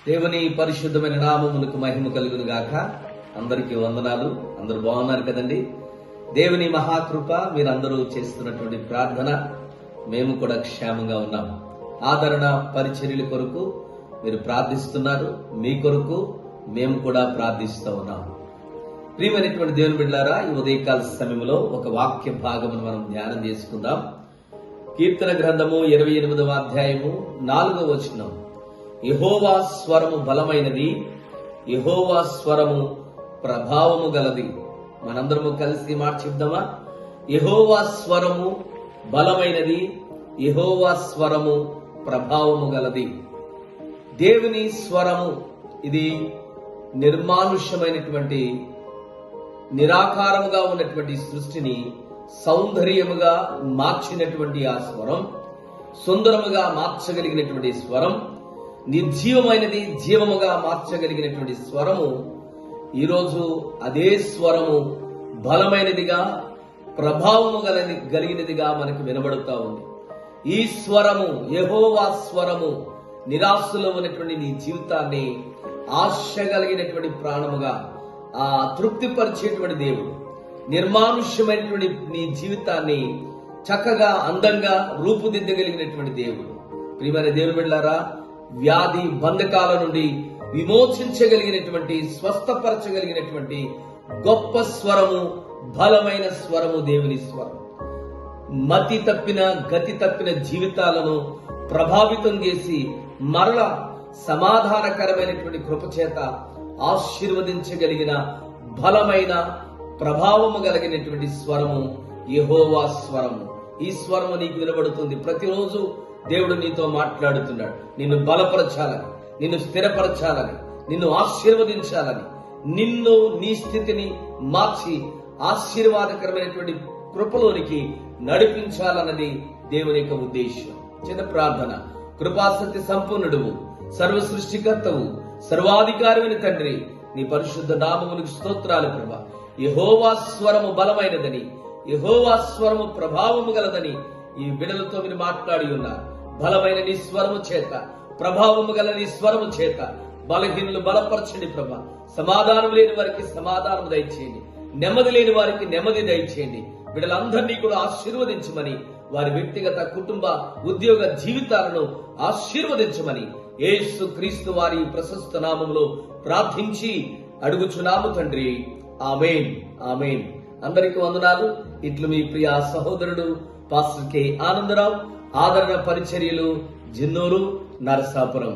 దేవుని పరిశుద్ధమైన నామమునకు మహిమ కలుగును గాక. అందరికీ వందనాలు. అందరూ బాగున్నారు కదండి? దేవుని మహాకృప, మీరందరూ చేస్తున్నటువంటి ప్రార్థన మేము కూడా క్షేమంగా ఉన్నాం. ఆదరణ పరిచర్యల కొరకు మీరు ప్రార్థిస్తున్నారు, మీ కొరకు మేము కూడా ప్రార్థిస్తూ ఉన్నాం. ప్రియమైనటువంటి దేవుని బిడ్డలారా, ఈ ఉదయకాల సమయంలో ఒక వాక్య భాగమును మనం ధ్యానం చేసుకుందాం. కీర్తన గ్రంథము 28వ అధ్యాయము 4వ వచనం. యెహోవా స్వరము బలమైనది, యెహోవా స్వరము ప్రభావము గలది. మనందరము కలిసి మాట చెప్దామా? యెహోవా స్వరము బలమైనది, యెహోవా స్వరము ప్రభావము గలది. దేవుని స్వరము ఇది నిర్మానుష్యమైనటువంటి, నిరాకారముగా ఉన్నటువంటి సృష్టిని సౌందర్యముగా మార్చినటువంటి ఆ స్వరం, సుందరముగా మార్చగలిగినటువంటి స్వరం, నిర్జీవమైనది జీవముగా మార్చగలిగినటువంటి స్వరము, ఈరోజు అదే స్వరము బలమైనదిగా, ప్రభావము కలిగినదిగా మనకు వినబడుతూ ఉంది. ఈ స్వరము, యెహోవా స్వరము, నిరాశలో ఉన్నటువంటి నీ జీవితాన్ని ఆశ కలిగినటువంటి ప్రాణముగా, ఆ తృప్తిపరిచేటువంటి దేవుడు, నిర్మానుష్యమైనటువంటి నీ జీవితాన్ని చక్కగా అందంగా రూపుదిద్దగలిగినటువంటి దేవుడు. ప్రియమైన దేవుని బిడ్డలారా, వ్యాధి బంధకాల నుండి విమోచించగలిగినటువంటి, స్వస్థపరచగలిగినటువంటి గొప్ప స్వరము, బలమైన స్వరము దేవుని స్వరం. మతి తప్పిన, గతి తప్పిన జీవితాలను ప్రభావితం చేసి మరల సమాధానకరమైనటువంటి కృపచేత ఆశీర్వదించగలిగిన బలమైన, ప్రభావము కలిగినటువంటి స్వరము యెహోవా స్వరము. ఈ స్వరము నీకు వినబడుతుంది. ప్రతిరోజు దేవుడు నీతో మాట్లాడుతున్నాడు. నిన్ను బలపరచాలని, నిన్ను స్థిరపరచాలని, నిన్ను ఆశీర్వదించాలని, నిన్ను నీ స్థితిని మార్చి ఆశీర్వాదకరమైనటువంటి కృపలోనికి నడిపించాలన్నది దేవుని యొక్క ఉద్దేశం. చిన్న ప్రార్థన. కృపాసక్తి సంపూర్ణుడువు, సర్వ సృష్టికర్తవు, సర్వాధికారమైన తండ్రి, నీ పరిశుద్ధ నామమునికి స్తోత్రాలు ప్రభా. యెహోవా స్వరము బలమైనదని, యెహోవా స్వరము ప్రభావము గలదని ఈ బిడలతో మీరు మాట్లాడి ఉన్నారు. బలమైన నీ స్వరము చేత, ప్రభావము గల నీ స్వరము చేత బలహీనులు బలపరచండి ప్రభా. సమాధానం లేని వారికి సమాధానం దయచేయండి, నెమ్మది లేని వారికి నెమ్మది దయచేయండి. బిడ్డలందరినీ కూడా ఆశీర్వదించమని, వారి వ్యక్తిగత, కుటుంబ, ఉద్యోగ జీవితాలను ఆశీర్వదించమని యేసు క్రీస్తు వారి ప్రశస్త నామములో ప్రార్థించి అడుగుచున్నాము తండ్రి. ఆమేన్, ఆమేన్. అందరికీ వందనాలు. ఇట్లు మీ ప్రియ సహోదరుడు పాస్టర్ కె ఆనందరావు, ఆదరణ పరిచర్యలు, జిన్నూరు, నరసాపురం.